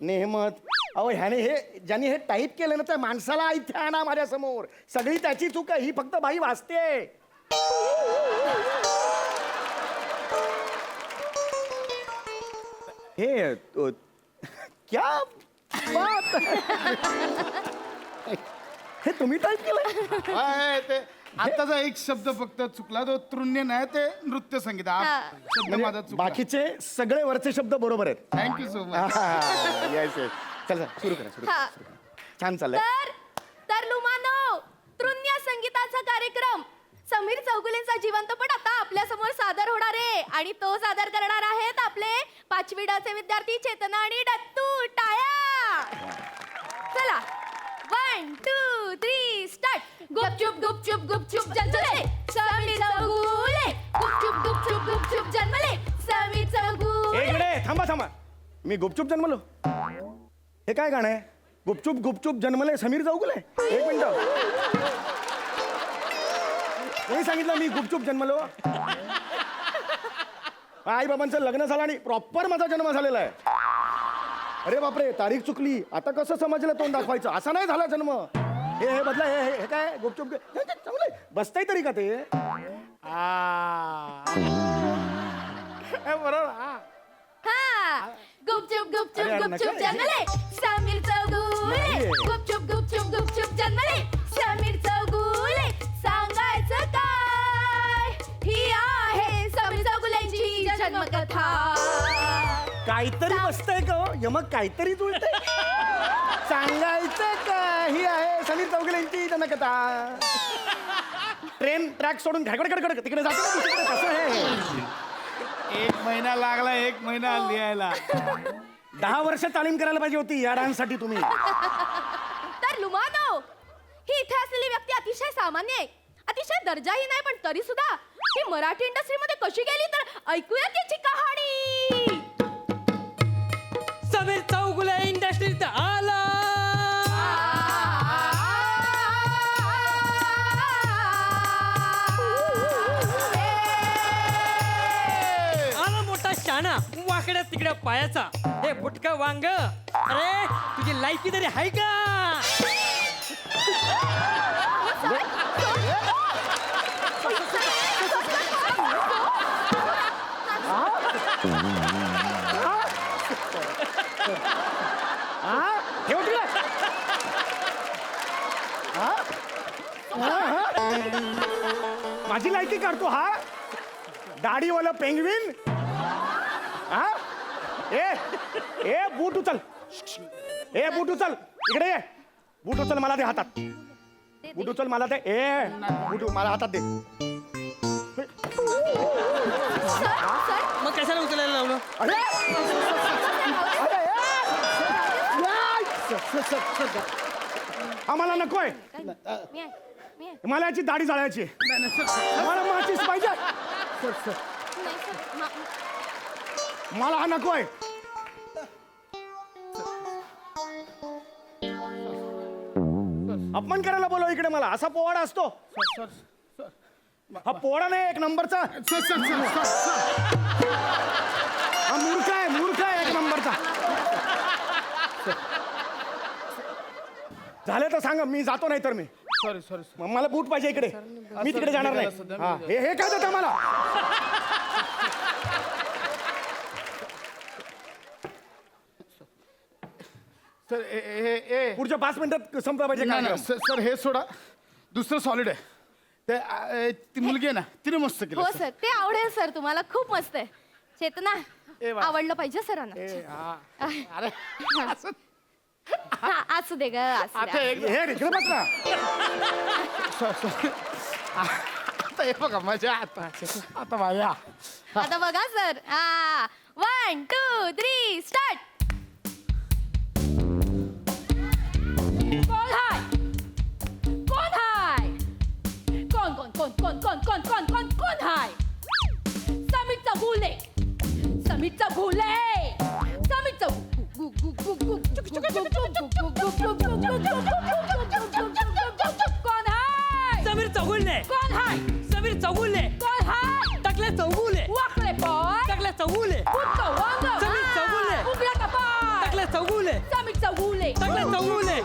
नेहमत अहो ह्याने हे ज्याने हे टाईप केलं ना त्या माणसाला इथे आणा माझ्या समोर सगळी त्याची चूक आहे ही फक्त बाई वाचते हे क्या बात हे तुम्ही टाईप केलं काय ते आताचा एक शब्द फक्त चुकला तो तृण्य नाही ते नृत्य संगीत हा शब्द माझा म्हणजे चुकला बाकीचे सगळे वरचे शब्द बरोबर आहेत thank you so much yes yes चला सुरू करा सुरू हा. करा छान चाललंय तर लुमानो तृण्य संगीताचा कार्यक्रम समीर चौगुलेंचा जिवंतपट आता आपल्या समोर सादर होणार आहे आणि तो सादर करणार आहेत आपले 5वी डाचे विद्यार्थी चेतना आणि दत्तू टाळ्या चला 1 2 3 स्टार्ट गुपचुप गुपचुप गुपचुप जन्मले समीर चौगुले गुपचुप गुपचुप गुपचुप जन्मले समीर चौगुले एक मिनिट थांबा थांबा मी गुपचूप जन्मलो हे काय गाणं आहे गुपचूप गुपचूप जन्मले समीर चौगुले एक मिनिट कोणी सांगितलं मी गुपचूप जन्मलो आई बाबांचं लग्न झालं आणि प्रॉपर माझा जन्म झालेला आहे अरे बापरे तारीख चुकली आता कसं समजलं तोंड दाखवायचं असा नाही झाला जन्म हे बदला हे काय गुपचूप चांगलं बसताय तरी का ते बरोबर हा गुपचुप गुपचुप अरे, गुपचुप नका. जन्मले समीर चौगुले नाहीये. गुपचुप गुपचुप गुपचुप जन्मले समीर चौगुले सांगायचं काय ही आहे समीर चौगुलेंची जन्मकथा काहीतरी बसतंय का हो? यमक काहीतरी जुळतंय सांगायचं का ही आहे समीर चौगुलेंची जनकथा ट्रेन ट्रॅक सोडून घडगड तिकडे जातो ना दुसरीकडे. कसं आहे 1 महिना लागला 1 महिना लिहायला 10 वर्ष तालीम करायला पाहिजे होती या डान्ससाठी तुम्ही तर लुमानो ही इथे असलेली व्यक्ती अतिशय सामान्य आहे अतिशय दर्जाही नाही पण तरी सुद्धा ही मराठी इंडस्ट्रीमध्ये कशी गेली तर ऐकूया त्याची कहाणी समीर चौगुले इंडस्ट्रीत आला आला मोठा शाणा वाकड्या तिकड्या पायाचा हे बुटका वांग अरे तुझी लायकी तरी आहे का? ठेव तिला. माझी लायकी काढतो हा दाढीवाला पेंगविन. हा ए ए बूट उचल. ए बूट उचल इकडे ये. बूट उचल मला दे हातात. बूट उचल मला दे. ए बूट मला हातात दे. मग कशाला उचलायला लावलं? अरे आम्हाला नकोय. मी आहे, मी आहे. मला याची दाढी जाळायची. मला माचीस पाहिजे. नाही सर, मला हा नकोय. अपमान करायला बोलव इकडे मला. असा पोवाडा असतो. हा पोवाडा नाही एक नंबरचा. हा मूर्ख आहे एक नंबरचा. झालं तर सांगा मी जातो नाही तर मी. सॉरी मला बूट पाहिजे इकडे. मी तिकडे जाणार नाही. हा, हे काय देता मला. सर ए पुढच्या 5 मिनिटात संपला पाहिजे नाही, कार्यक्रम. नाही, सर हे सोडा. दुसरं सॉलिड आहे ते ती मुलगी आहे ना तिने मस्त केलं हो सर. सर ते आवडेल सर तुम्हाला खूप मस्त आहे. चेतना ए वा. आवडलं पाहिजे सरांना. अरे हा, असू दे ग असू आता दे. एक- हे इकडे बस ना. आता हे बघा मजा आता माझ्या आता बघा सर. 1 2 3 स्टार्ट. कोण हाय कोण हाय कोण कोण कोण कोण कोण कोण कोण कोण कोण हाय समीरचा भुले समीरचा भुले समीरचा गु गु गु गु चुक चुक चुक चुक चुक चुक चुक कोण हाय समीर चौगुले. कोण हाय समीर चौगुले. कोण हाय टाकल्या चौगुले. वाकडे पाय टाकल्या चौगुले. उंच वांग समीर चौगुले. उघडा कपाळ टाकल्या चौगुले. समीरचा भुले टाकल्या चौगुले.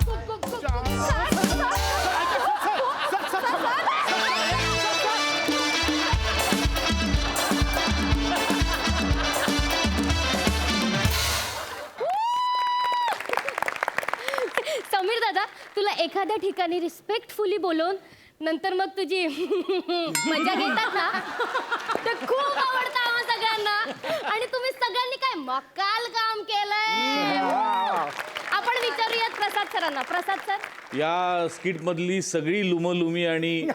समीर दादा तुला एखाद्या ठिकाणी रिस्पेक्टफुली बोलवून नंतर मग तुझी मजा घेतात ना ते खूप आवडतं आम्हा सगळ्यांना. आणि तुम्ही सगळ्यांनी काय मकाल काम केलंय. आपण विचारूयात प्रसाद सरांना. प्रसाद सर या स्किट मधली सगळी लुमलुमी आणि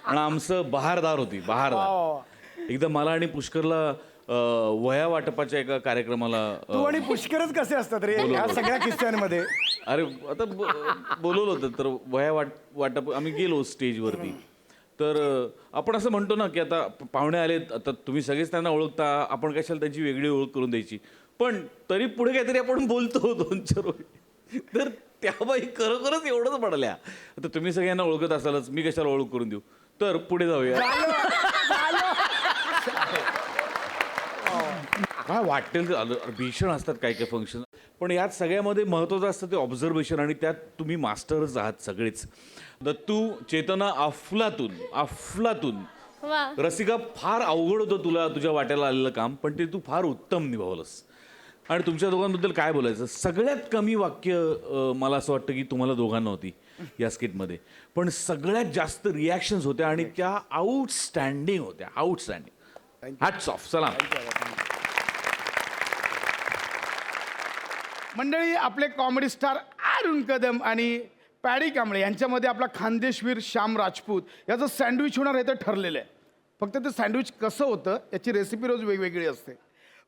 आमचं बहारदार होती. बहारदार एकदम. मला आणि पुष्करला वया वाटपाच्या एका कार्यक्रमाला तू आणि पुष्करच कसे असतात रे या सगळ्या किस्स्यांमध्ये. अरे आता बोलवलं होतं तर वया वाटप आम्ही गेलो स्टेजवरती. तर आपण असं म्हणतो ना की आता पाहुणे आलेत आता तुम्ही सगळेच त्यांना ओळखता आपण कशाला त्यांची वेगळी ओळख करून द्यायची. पण तरी पुढे काहीतरी आपण बोलतो 2-4 ओळी. तर त्या बाई खरोखरच एवढंच पडल्या. आता तुम्ही सगळ्यांना ओळखत असालच मी कशाला ओळख करून देऊ. तर पुढे जाऊया. काय वाटेल ते भीषण असतात काय काय फंक्शन. पण यात सगळ्यामध्ये महत्त्वाचं असतं ते ऑब्झर्वेशन आणि त्यात तुम्ही मास्टरच आहात सगळेच. दत्तू चेतना अफलातून वा. रसिका फार अवघड होतं तुला तुझ्या वाट्याला आलेलं काम पण ते तू फार उत्तम निभावलंस. आणि तुमच्या दोघांबद्दल काय बोलायचं. सगळ्यात कमी वाक्य मला असं वाटतं की तुम्हाला दोघांना होती या स्किटमध्ये. पण सगळ्यात जास्त रिॲक्शन्स होत्या आणि त्या आउटस्टँडिंग होत्या. आउटस्टँडिंग. Hats off. चला मंडळी आपले कॉमेडी स्टार अरुण कदम आणि पॅडी कांबळे यांच्यामध्ये आपला खानदेशवीर श्याम राजपूत याचं सँडविच होणार हे तर ठरलेलं आहे. फक्त ते सँडविच कसं होतं याची रेसिपी रोज वेगवेगळी असते.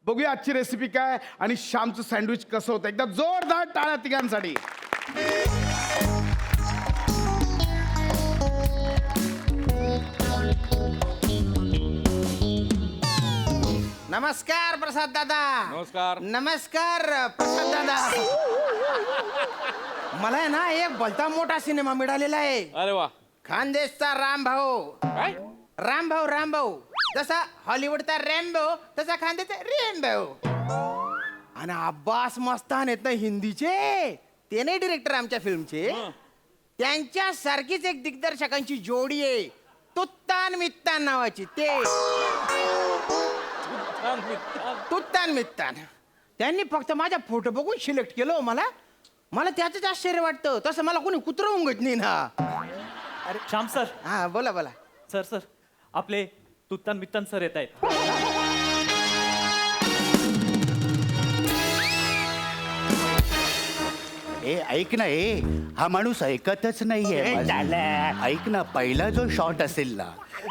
बघूया आजची रेसिपी काय आणि श्यामचं सँडविच कसं होतं. एकदा जोरदार टाळ्या तिघांसाठी. नमस्कार प्रसाद दादा. नमस्कार. नमस्कार प्रसाद दादा. मला आहे ना एक भलता मोठा सिनेमा मिळालेला आहे. अरे वा. खानदेशचा रामभाऊ जसा हॉलिवूडचा रॅम्बो तसा खानदेशचा रेम्बो. आणि अब्बास मस्तान आहेत ना हिंदीचे, ते नाही डिरेक्टर आमच्या फिल्मचे, त्यांच्या सारखीच एक दिग्दर्शकांची जोडी आहे, तुत्तान मित्तान नावाची. ते तुत्तान मित्तान त्यांनी फक्त माझा फोटो बघून सिलेक्ट केलं हो मला. मला त्याच आश्चर्य वाटतं, तसं मला कोणी कुत्रं उंगत नाही ना. अरे श्याम सर. हा बोला बोला. सर आपले तुत्तान मित्तान सर येत आहेत. ऐक ना हा माणूस ऐकतच नाहीये. ऐक ना, पहिला जो शॉट असेल ना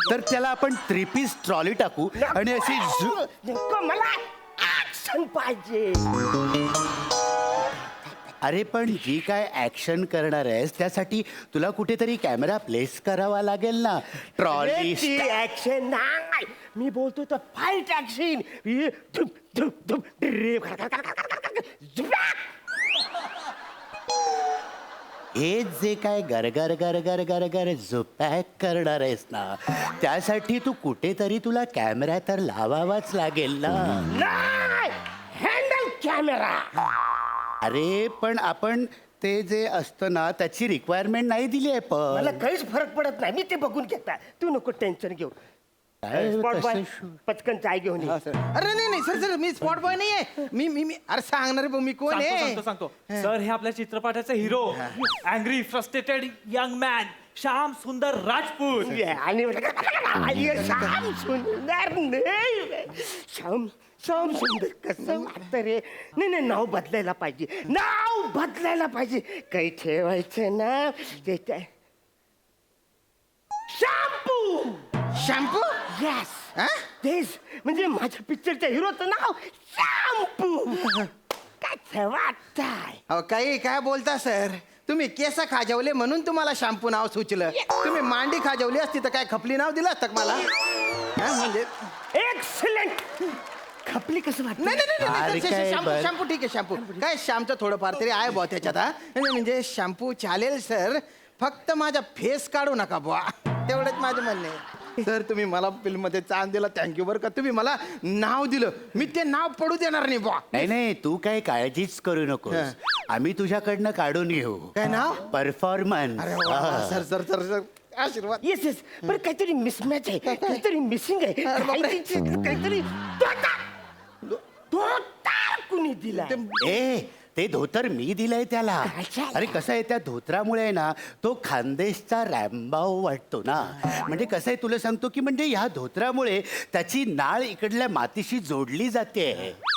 तर त्याला आपण 3 पीस ट्रॉली टाकू आणि अशी मला ऍक्शन पाहिजे. अरे पण जी काय ऍक्शन करणार आहेस त्यासाठी तुला कुठेतरी कॅमेरा प्लेस करावा लागेल ना. ट्रॉली ऍक्शन नाही, मी बोलतो तर फाईट ऍक्शन. हे जे काय गरगर गरगर गरगर झोपॅक करणार आहेस ना त्यासाठी तू कुठेतरी तुला कॅमेरा तर लावावाच लागेल ना. Handle camera. अरे पण आपण ते जे असतं ना त्याची रिक्वायरमेंट नाही दिली आहे. मला पण काहीच फरक पडत नाही, मी ते बघून घेता. तू नको टेन्शन घेऊ. काय स्पॉट बॉय कसं पटकन चाय घेऊन ये. अरे नाही सर मी स्पॉट बॉय नाहीये. मी अरे सांगणार मी कोण आहे. सांगतो सर. हे आपल्या चित्रपटाचे hero, angry frustrated young man Shyam सुंदर राजपूत. आणि श्याम सुंदर नाही, श्याम सुंदर कसं वाटतं रे. नाही नाव बदलायला पाहिजे. काही ठेवायचं ना ते शॅम्पू. येस तेच, म्हणजे माझ्या पिक्चरच्या हिरोचं नाव शॅम्पू. काय वाटतंय. अहो काही काय बोलता सर. तुम्ही केस खाजवले म्हणून तुम्हाला शॅम्पू नाव सुचलं. तुम्ही मांडी खाजवली असती तर काय खपली नाव दिलं असतं का मला. म्हणजे एक्सलेंट. खपली कसं वाटतं. नाही काय शॅम्पू बरं. शॅम्पू ठीक आहे. शॅम्पू काय श्यामचं थोडंफार तरी आहे बुवा त्याच्यात. हा म्हणजे शॅम्पू चालेल सर, फक्त माझा फेस काढू नका बुवा, तेवढंच माझं म्हणणं आहे. सर तुम्ही मला फिल्म मध्ये चान्स दिला, थँक्यू बरं का. तुम्ही मला नाव दिलं, मी ते नाव पडू देणार नाही बुवा. नाही तू काही काळजीच करू नको. आम्ही तुझ्याकडनं काढून घेऊ. काय नाव. परफॉर्मन्स. अरे वा, सर सर सर सर आशीर्वाद. येस पण काहीतरी मिसमॅच आहे, काहीतरी मिसिंग आहे. काहीतरी कुणी दिला. ते धोतर मी दिलंय त्याला. अरे कसं आहे, त्या धोत्रामुळे आहे ना तो खानदेशचा रॅम्बाव वाटतो ना. म्हणजे कसं आहे तुला सांगतो की म्हणजे ह्या धोत्रामुळे त्याची नाळ इकडल्या मातीशी जोडली जाते.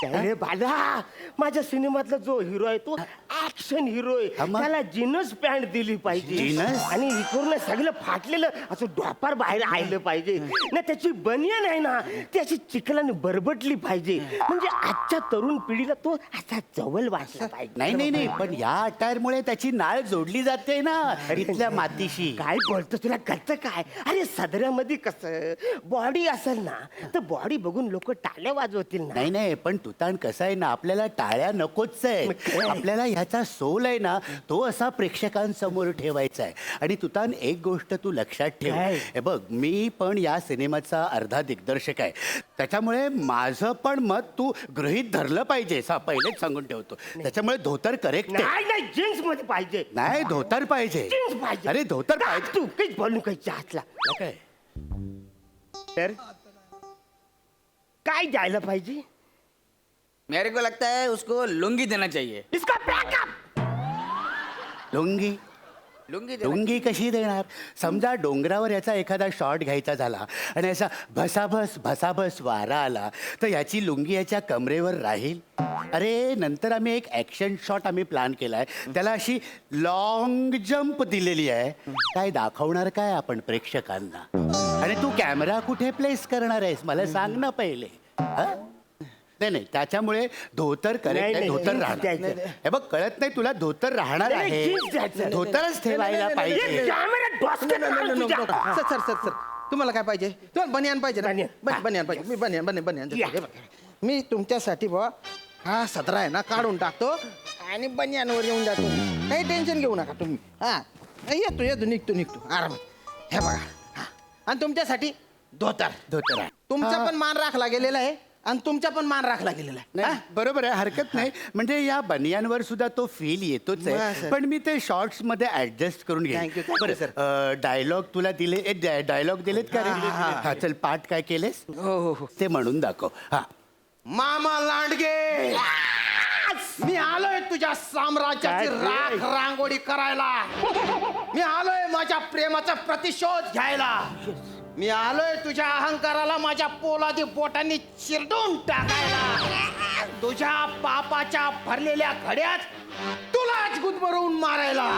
अरे बाला, माझ्या सिनेमातला जो हिरो आहे तो ऍक्शन हिरो आहे. त्याला जीन्स पॅन्ट दिली पाहिजे. जीन्स? आणि इकडून सगळं फाटलेलं असं ढोपार बाहेर आलं पाहिजे ना. त्याची बनियन आहे ना त्याची चिखलाने बरबटली पाहिजे. म्हणजे आजच्या तरुण पिढीला तो असा जवळ वाटला पाहिजे. नाही पण या अटायरमुळे त्याची नाळ जोडली जाते ना इथल्या मातीशी. काय बोलतो, तुला कळतं काय. अरे सदऱ्यामध्ये कसं बॉडी असेल ना तर बॉडी बघून लोक टाळ्या वाजवतील ना. नाही पण तुतान कसं आहे ना, आपल्याला टाळ्या नकोच आहे. आपल्याला ह्याचा सोल आहे ना तो असा प्रेक्षकांसमोर ठेवायचा आहे. आणि तुतान एक गोष्ट तू लक्षात ठेव. हे बघ, मी पण या सिनेमाचा अर्धा दिग्दर्शक आहे, त्याच्यामुळे माझं पण मत तू गृहीत धरलं पाहिजे. पहिलेच सांगून ठेवतो. त्याच्यामुळे धोतर करेक्ट आहे. नाही जीन्स मध्ये पाहिजे. नाही धोतर पाहिजे. जीन्स पाहिजे. अरे धोतर पाहिजे. तू काहीच बोलू काही चाहतला काय तर काय द्यायला पाहिजे. मेरे को लगता है उसको लुंगी देना चाहिए. इसका बॅकअप. लुंगी लुंगी कशी देणार. समजा डोंगरावर याचा एखादा शॉट घ्यायचा झाला आणि असा भसाभस वारा आला तर याची लुंगी याच्या कमरेवर राहील. अरे नंतर आम्ही एक ऍक्शन शॉट प्लॅन केलाय, त्याला अशी लॉंग जंप दिलेली आहे. काय दाखवणार काय आपण प्रेक्षकांना. आणि तू कॅमेरा कुठे प्लेस करणार आहेस मला सांग ना पहिले. नाही त्याच्यामुळे धोतर करेक्ट आहे. धोतर राहणार. हे बघ कळत नाही तुला, धोतर राहणार आहे. धोतरच ठेवायला पाहिजे. सर सर सर तुम्हाला काय पाहिजे. तुम्हाला बनियान पाहिजे ना. बनियान पाहिजे. मी बनियान मी तुमच्यासाठी बुवा हा सदरा आहे ना काढून टाकतो आणि बनियानवर येऊन जातो. काही टेन्शन घेऊ नका तुम्ही. हा येतो निघतो आरामात. हे बघा. आणि तुमच्यासाठी धोतर. धोतर आहे. तुमचा पण मान राखला गेलेला आहे आणि तुमचा पण मान राखला गेलेला आहे नाही, बरोबर आहे, हरकत नाही. म्हणजे या बनियांवर सुद्धा तो फील येतोच हा, आहे, सर. पण मी ते शॉर्ट्स मध्ये ऍडजस्ट करून Thank you, घेईन. sir. डायलॉग तुला दिले, डायलॉग दिलेत का रे? हा, चल पाठ काय केलेस हो. ते म्हणून दाखव. हा, मामा लांडगे, मी आलोय तुझ्या साम्राज्याची काय रे? राख रांगोळी करायला. मी आलोय माझ्या प्रेमाचा प्रतिशोध घ्यायला. मी आलोय तुझ्या अहंकाराला माझ्या पोलादी बोटांनी चिरडून टाकायला. तुझ्या पापाच्या भरलेल्या घड्यात तुलाच गुदमरून मारायला.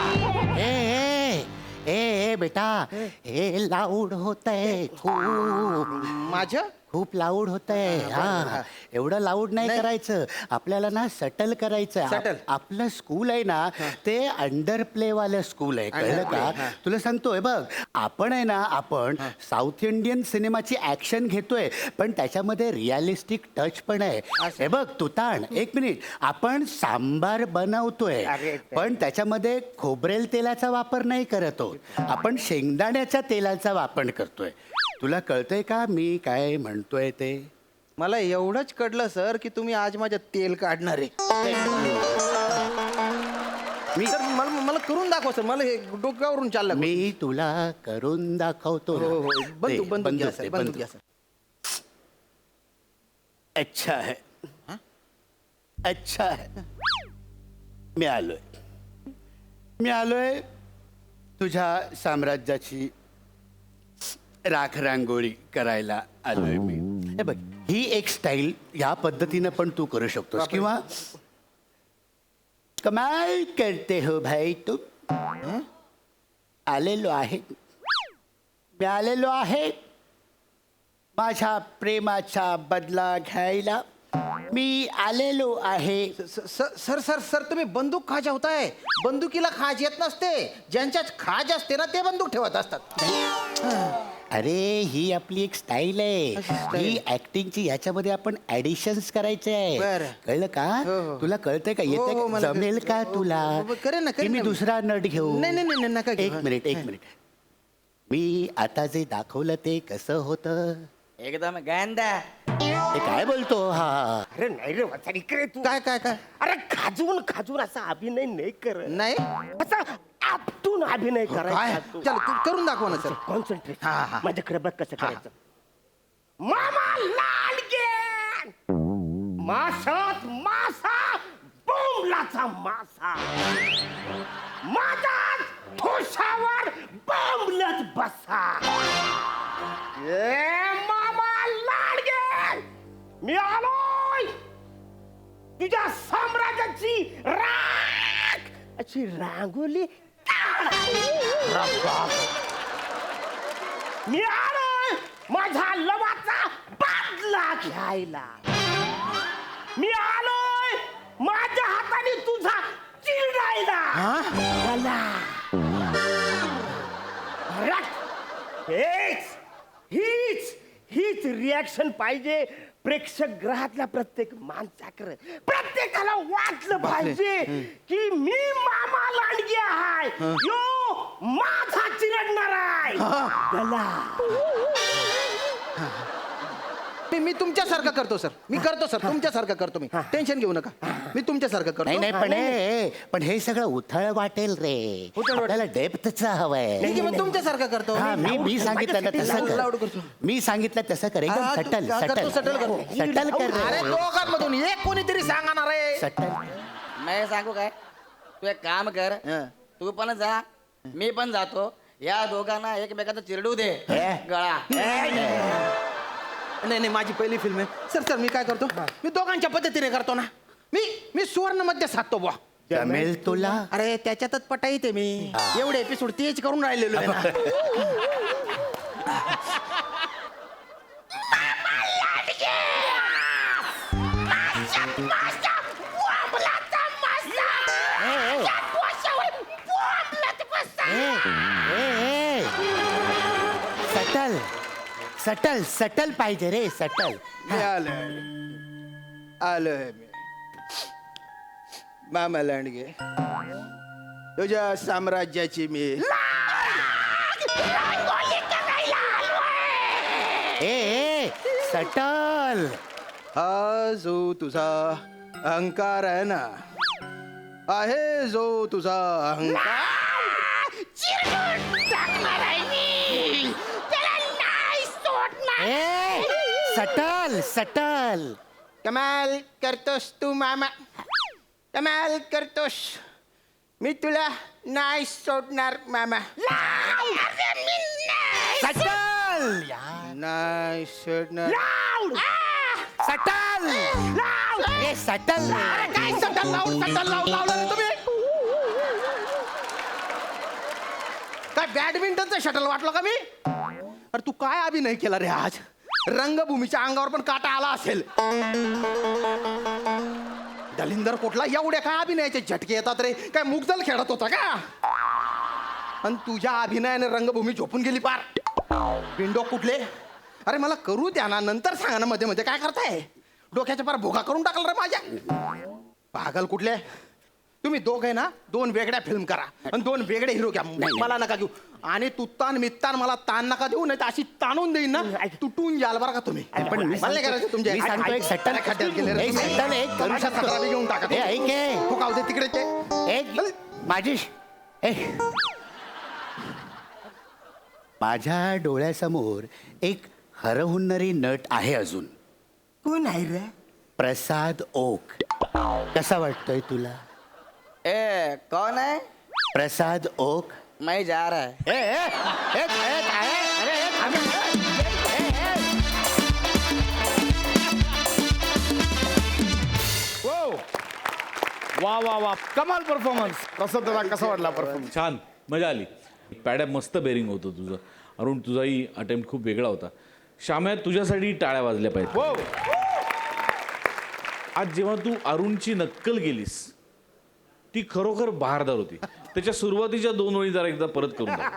ए बेटा, हे लाऊड होतंय माझ्या खूप लाऊड होतंय. हा, एवढं लाऊड नाही करायचं, आपल्याला ना सटल करायचं. Subtle. आपलं स्कूल आहे ना ते अंडर प्ले वालं स्कूल आहे, कळलं का? तुला सांगतोय बघ, आपण आहे ना, आपण साऊथ इंडियन सिनेमाची ऍक्शन घेतोय, पण त्याच्यामध्ये रिअलिस्टिक टच पण आहे. हे बघ तुताण, एक मिनिट, आपण सांबार बनवतोय, पण त्याच्यामध्ये खोबरेल तेलाचा वापर नाही करत आहोत, आपण शेंगदाण्याच्या तेलाचा वापर करतोय. तुला कळतंय का मी काय म्हणतोय ते? मला एवढंच कळलं सर की तुम्ही आज माझं तेल काढणार आहे. मी सर मला करून दाखवा सर, मला हे डोक्यावरून चाललं. मी तुला करून दाखवतो ना. हो. दे, बंदूक घ्या दे, सर, बंदूक घ्या सर. अच्छा है, अच्छा है. मी आलोय तुझ्या साम्राज्याची राख रांगोळी करायला आलोय मी. हे बघ, ही एक स्टाईल या पद्धतीनं पण तू करू शकतोस, किंवा कमाल करते हो भाई तुम. आलेलो आहे, मी आलेलो आहे माझ्या प्रेमाचा बदला घ्यायला. मी आलेलो आहे. सर सर सर तुम्ही बंदूक खाज होताय. बंदुकीला खाज येत नसते, ज्यांच्यात खाज असते ना ते बंदूक ठेवत असतात. अरे ही आपली एक स्टाईल आहे, ही ऍक्टिंगची. याच्यामध्ये आपण ऍडिशन्स करायचे आहे, बरं. कळलं का? हो. तुला कळतंय का? हो, येते हो, मला जमेल का हो, तुला? हो, करेन ना, की करेन मी ना. दुसरा नट घेऊ? नाही, नका घेऊ. एक मिनिट. मी आता जे दाखवलं ते कसं होतं? एकदम गांदा. ते काय बोलतो हा? अरे नाही रे वाचा, इकडे तू. काय अरे खाजून असा अभिनय नाही कर. नाही असा आपटून अभिनय काय करायचा तू. चल तू करून दाखव ना सर. कॉन्सन्ट्रेट. हा. माझ्याकडे बघ कसं करायचं. मामा लांडगे, माशात मासा, बोंबलाचा मासा, माझा ठोशावर बोंबलत बसा. मामा लांडगे, मी आलोय तुझ्या साम्राज्याची राख अशी रांगोली काढ. मी आलोय माझ्या लवाचा बदला घ्यायला. मी आलोय माझ्या हाताने तुझा चिरडायला. हीच रिॲक्शन पाहिजे प्रेक्षक ग्रहातल्या प्रत्येक माणसाकडे. प्रत्येकाला वाटलं पाहिजे की मी मामा लांडगे आहे, यो माझा चिरडणार आहे. मी तुमच्यासारखं करतो सर. मी करतो सर, तुमच्यासारखं करतो. मी टेन्शन घेऊ नका, मी तुमच्यासारखं करतो. पण हे सगळं उथळ वाटेल रे. आपल्याला डेप्थचं हवंय. ठीक आहे, मग तुमच्यासारखं करतो. हा, मी सांगितलं ना तसं लाऊड कर. करतो. मी सांगितलं तसं कर. एकदम हा, सटल करतो, सटल करतो. सटल कर अरे रे. दोघांमधून एक कोणीतरी सांगणार आहे. सटल. मी सांगू काय, तू एक काम कर, तू पण जा मी पण जातो. या दोघांना एकमेकाचा चिरडू दे गळा. नाही, माझी पहिली फिल्म आहे सर. मी काय करतो, मी दोघांच्या पद्धतीने करतो ना. मी सुवर्ण मध्ये साधतो बुवा. जमेल तुला? अरे त्याच्यातच पटा येते मी. एवढे एपिसोड तेच करून राहिलेलो आहे ना. सटल सटल सटल पाहिजे रे, सटल. आलोय मी मामा लांडगे, तुझ्या साम्राज्याची मी. ए सटल हा जो तुझा अहंकार आहे ना, आहे जो तुझा अहंकार, सटल सटल. कमाल करतोस तू मामा, कमाल करतोस. मी तुला नाही सोडणार मामा. सटल नाही सोडणार. सटल ए सटल. काय सटल लावलं रे तुम्ही? काय बॅडमिंटनचं शटल वाटलं का मी? अरे तू काय अभिनय केला रे आज? रंगभूमीच्या अंगावर पण काटा आला असेल. दलिंदर कोटला एवढ्या काय अभिनयाचे झटके येतात रे? काय मुगदल खेळत होता का? आणि तुझ्या अभिनयाने रंगभूमी झोपून गेली पार. विंडो कुठले? अरे मला करू द्या ना, नंतर सांगा ना. मध्ये मध्ये काय करताय? डोक्याच्या पार भोगा करून टाकला रे माझ्या. पागल कुठले? तुम्ही दोघे ना 2 वेगळ्या फिल्म करा आणि 2 वेगळे हिरो घ्या. मला नका घेऊ. आणि तू ताण मित्तान मला ताण नका देऊ, नाही तर अशी ताणून देईन ना, तुटून जाल बरं का तुम्ही. पण मी मला नाही करायचं तुमच्या मी सांगतो एक सट्टा खड्ड्यात गेले रे. एक सट्टा एक करू तमाशा शकतो. 17 घेऊन टाका. ए, ऐक ए. हो, खाऊ दे तिकडे ते. एक माझी माझ्या डोळ्यासमोर एक हरहुन्नरी नट आहे अजून. कोण आहे रे? प्रसाद ओक. कसा वाटतोय तुला? ए कौन है? प्रसाद ओक. मैं जा रहा है. वा वा वा, कमाल परफॉर्मन्स. प्रसाद दादा कसा वाटला परफॉर्मन्स? छान, मजा आली. पॅड्या मस्त बेरिंग होतं तुझं. अरुण, तुझाही अटेम्प्ट खूप वेगळा होता. श्याम्या, तुझ्यासाठी टाळ्या वाजल्या पाहिजे. आज जेव्हा तू अरुणची नक्कल केलीस, ती खरोखर बहारदार होती. त्याच्या सुरुवातीच्या 2 ओळी जरा एकदा परत करून टाक.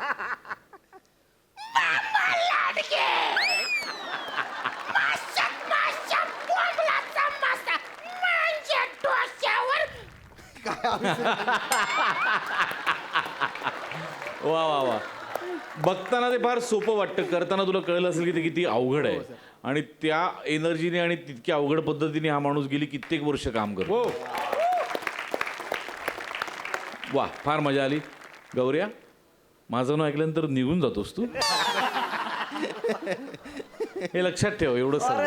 वा वा वा. बघताना ते फार सोपं वाटतं, करताना तुला कळलं असेल की ते किती अवघड आहे. आणि त्या एनर्जीने आणि तितक्या अवघड पद्धतीने हा माणूस गेली कित्येक वर्ष काम करतो. वा, फार मजा आली. गौऱ्या, माझं नाव ऐकल्यानंतर निघून जातोस तू? हे लक्षात ठेव, एवढं सर्व.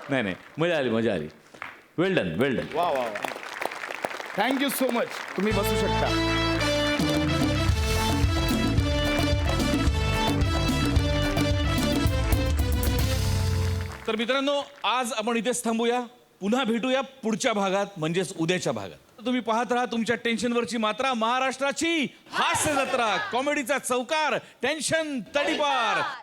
नाही, मजा आली, मजा आली. वेल डन, वेल डन. वा वा वा. Thank you so much. तुम्ही बसू शकता. तर मित्रांनो, आज आपण इथेच थांबूया. पुन्हा भेटूया पुढच्या भागात, म्हणजेच उद्याच्या भागात. तुम्ही पाहत राहा तुमच्या टेन्शनवरची मात्रा, महाराष्ट्राची हास्य जत्रा, कॉमेडीचा चौकार, टेन्शन तडीपार.